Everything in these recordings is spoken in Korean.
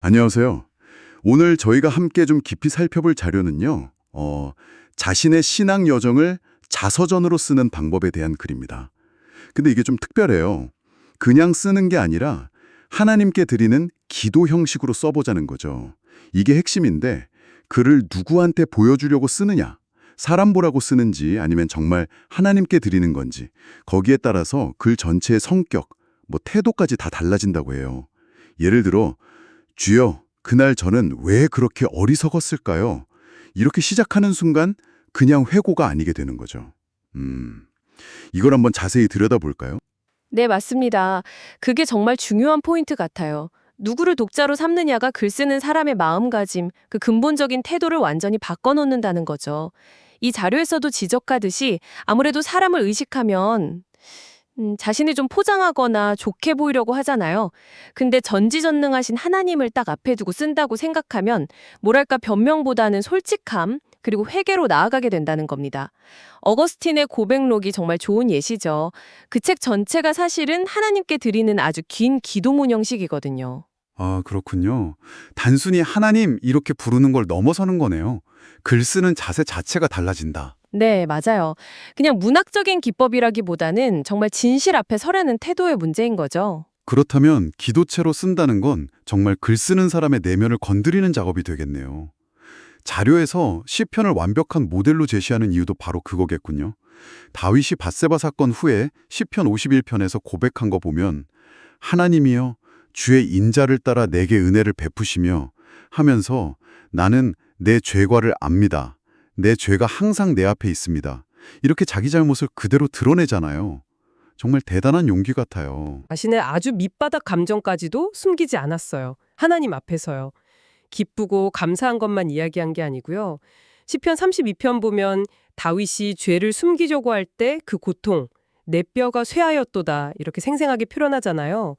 안녕하세요. 오늘 저희가 함께 좀 깊이 살펴볼 자료는요, 자신의 신앙 여정을 자서전으로 쓰는 방법에 대한 글입니다. 근데 이게 좀 특별해요. 그냥 쓰는 게 아니라 하나님께 드리는 기도 형식으로 써보자는 거죠. 이게 핵심인데, 글을 누구한테 보여주려고 쓰느냐, 사람 보라고 쓰는지 아니면 정말 하나님께 드리는 건지, 거기에 따라서 글 전체의 성격, 태도까지 다 달라진다고 해요. 예를 들어, 주여, 그날 저는 왜 그렇게 어리석었을까요? 이렇게 시작하는 순간 그냥 회고가 아니게 되는 거죠. 이걸 한번 자세히 들여다볼까요? 네, 맞습니다. 그게 정말 중요한 포인트 같아요. 누구를 독자로 삼느냐가 글 쓰는 사람의 마음가짐, 그 근본적인 태도를 완전히 바꿔놓는다는 거죠. 이 자료에서도 지적하듯이 아무래도 사람을 의식하면 자신을 좀 포장하거나 좋게 보이려고 하잖아요. 근데 전지전능하신 하나님을 딱 앞에 두고 쓴다고 생각하면 뭐랄까 변명보다는 솔직함, 그리고 회개로 나아가게 된다는 겁니다. 어거스틴의 고백록이 정말 좋은 예시죠. 그 책 전체가 사실은 하나님께 드리는 아주 긴 기도문 형식이거든요. 아, 그렇군요. 단순히 하나님 이렇게 부르는 걸 넘어서는 거네요. 글 쓰는 자세 자체가 달라진다. 네, 맞아요. 그냥 문학적인 기법이라기보다는 정말 진실 앞에 서려는 태도의 문제인 거죠. 그렇다면 기도체로 쓴다는 건 정말 글 쓰는 사람의 내면을 건드리는 작업이 되겠네요. 자료에서 시편을 완벽한 모델로 제시하는 이유도 바로 그거겠군요. 다윗이 밧세바 사건 후에 시편 51편에서 고백한 거 보면 하나님이여 주의 인자를 따라 내게 은혜를 베푸시며 하면서 나는 내 죄과를 압니다. 내 죄가 항상 내 앞에 있습니다. 이렇게 자기 잘못을 그대로 드러내잖아요. 정말 대단한 용기 같아요. 자신의 아주 밑바닥 감정까지도 숨기지 않았어요. 하나님 앞에서요. 기쁘고 감사한 것만 이야기한 게 아니고요. 시편 32편 보면 다윗이 죄를 숨기려고 할 때 그 고통, 내 뼈가 쇠하였도다 이렇게 생생하게 표현하잖아요.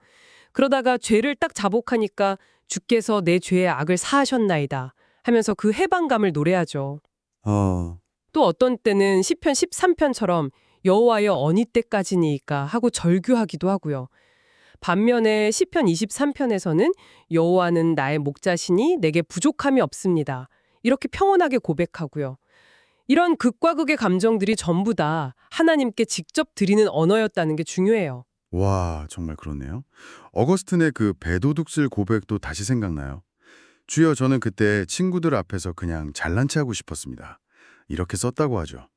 그러다가 죄를 딱 자복하니까 주께서 내 죄의 악을 사하셨나이다 하면서 그 해방감을 노래하죠. 또 어떤 때는 시편 13편처럼 여호와여 어니 때까지니까 하고 절규하기도 하고요. 반면에 시편 23편에서는 여호와는 나의 목자시니 내게 부족함이 없습니다. 이렇게 평온하게 고백하고요. 이런 극과 극의 감정들이 전부 다 하나님께 직접 드리는 언어였다는 게 중요해요. 와, 정말 그렇네요. 어거스틴의 그 배도둑질 고백도 다시 생각나요. 주여, 저는 그때 친구들 앞에서 그냥 잘난 체하고 싶었습니다. 이렇게 썼다고 하죠.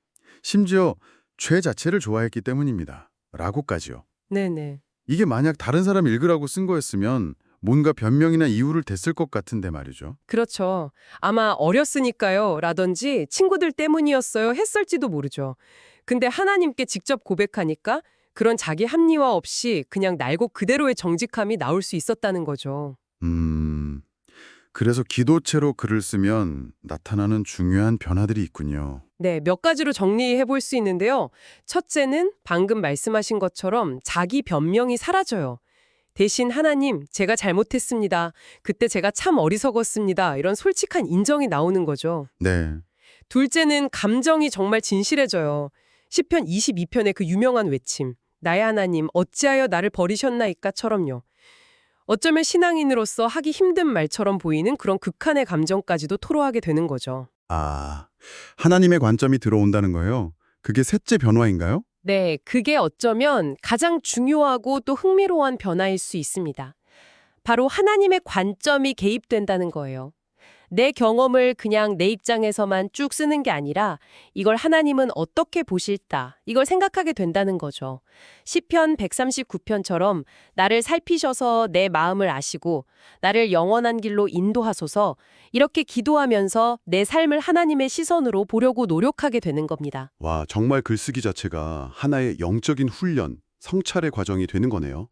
심지어 죄 자체를 좋아했기 때문입니다. 라고까지요. 네네. 이게 만약 다른 사람 읽으라고 쓴 거였으면 뭔가 변명이나 이유를 댔을 것 같은데 말이죠. 그렇죠. 아마 어렸으니까요 라든지 친구들 때문이었어요 했을지도 모르죠. 근데 하나님께 직접 고백하니까 그런 자기 합리화 없이 그냥 날고 그대로의 정직함이 나올 수 있었다는 거죠. 그래서 기도체로 글을 쓰면 나타나는 중요한 변화들이 있군요. 네, 몇 가지로 정리해 볼 수 있는데요. 첫째는 방금 말씀하신 것처럼 자기 변명이 사라져요. 대신 하나님, 제가 잘못했습니다. 그때 제가 참 어리석었습니다. 이런 솔직한 인정이 나오는 거죠. 네. 둘째는 감정이 정말 진실해져요. 시편 22편의 그 유명한 외침. 나의 하나님, 어찌하여 나를 버리셨나이까처럼요. 어쩌면 신앙인으로서 하기 힘든 말처럼 보이는 그런 극한의 감정까지도 토로하게 되는 거죠. 아, 하나님의 관점이 들어온다는 거예요. 그게 셋째 변화인가요? 네, 그게 어쩌면 가장 중요하고 또 흥미로운 변화일 수 있습니다. 바로 하나님의 관점이 개입된다는 거예요. 내 경험을 그냥 내 입장에서만 쭉 쓰는 게 아니라 이걸 하나님은 어떻게 보실까? 이걸 생각하게 된다는 거죠. 시편 139편처럼 나를 살피셔서 내 마음을 아시고 나를 영원한 길로 인도하소서 이렇게 기도하면서 내 삶을 하나님의 시선으로 보려고 노력하게 되는 겁니다. 와, 정말 글쓰기 자체가 하나의 영적인 훈련, 성찰의 과정이 되는 거네요.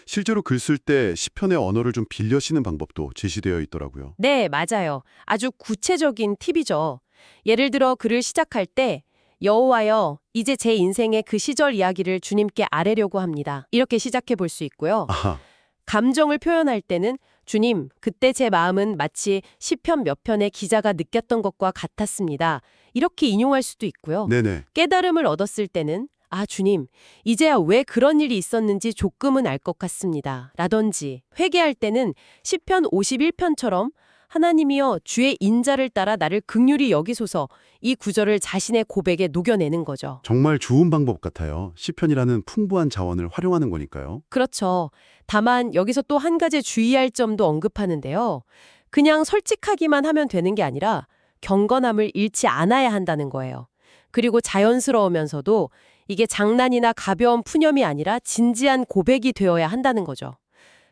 실제로 글 쓸 때 시편의 언어를 좀 빌려 쓰는 방법도 제시되어 있더라고요. 네, 맞아요. 아주 구체적인 팁이죠. 예를 들어 글을 시작할 때 여호와여, 이제 제 인생의 그 시절 이야기를 주님께 아뢰려고 합니다. 이렇게 시작해 볼 수 있고요. 아하, 감정을 표현할 때는 주님, 그때 제 마음은 마치 시편 몇 편의 기자가 느꼈던 것과 같았습니다. 이렇게 인용할 수도 있고요. 네네. 깨달음을 얻었을 때는 아, 주님, 이제야 왜 그런 일이 있었는지 조금은 알 것 같습니다. 라든지 회개할 때는 시편 51편처럼 하나님이여 주의 인자를 따라 나를 긍휼히 여기소서 이 구절을 자신의 고백에 녹여내는 거죠. 정말 좋은 방법 같아요. 시편이라는 풍부한 자원을 활용하는 거니까요. 그렇죠. 다만 여기서 또 한 가지 주의할 점도 언급하는데요. 그냥 솔직하기만 하면 되는 게 아니라 경건함을 잃지 않아야 한다는 거예요. 그리고 자연스러우면서도 이게 장난이나 가벼운 푸념이 아니라 진지한 고백이 되어야 한다는 거죠.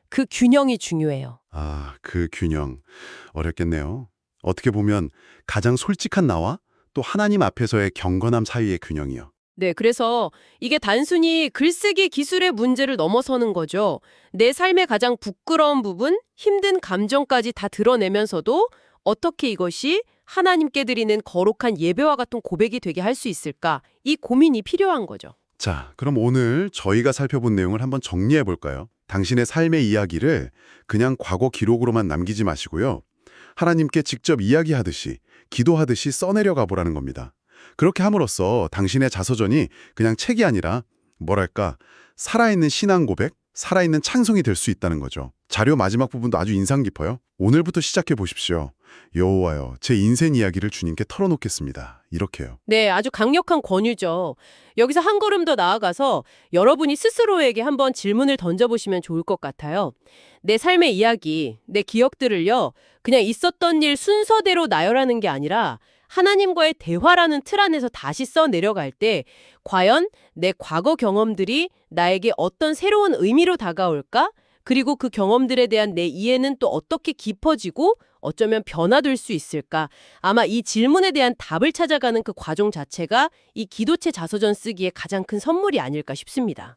그 균형이 중요해요. 아, 그 균형. 어렵겠네요. 어떻게 보면 가장 솔직한 나와 또 하나님 앞에서의 경건함 사이의 균형이요. 네, 그래서 이게 단순히 글쓰기 기술의 문제를 넘어서는 거죠. 내 삶의 가장 부끄러운 부분, 힘든 감정까지 다 드러내면서도 어떻게 이것이 하나님께 드리는 거룩한 예배와 같은 고백이 되게 할 수 있을까? 이 고민이 필요한 거죠. 자, 그럼 오늘 저희가 살펴본 내용을 한번 정리해 볼까요? 당신의 삶의 이야기를 그냥 과거 기록으로만 남기지 마시고요. 하나님께 직접 이야기하듯이, 기도하듯이 써내려 가보라는 겁니다. 그렇게 함으로써 당신의 자서전이 그냥 책이 아니라 뭐랄까, 살아있는 신앙 고백, 살아있는 찬송이 될 수 있다는 거죠. 자료 마지막 부분도 아주 인상 깊어요. 오늘부터 시작해 보십시오. 여호와여, 제 인생 이야기를 주님께 털어놓겠습니다. 이렇게요. 네, 아주 강력한 권유죠. 여기서 한 걸음 더 나아가서 여러분이 스스로에게 한번 질문을 던져보시면 좋을 것 같아요. 내 삶의 이야기, 내 기억들을요, 그냥 있었던 일 순서대로 나열하는 게 아니라 하나님과의 대화라는 틀 안에서 다시 써 내려갈 때 과연 내 과거 경험들이 나에게 어떤 새로운 의미로 다가올까? 그리고 그 경험들에 대한 내 이해는 또 어떻게 깊어지고 어쩌면 변화될 수 있을까? 아마 이 질문에 대한 답을 찾아가는 그 과정 자체가 이 기도체 자서전 쓰기에 가장 큰 선물이 아닐까 싶습니다.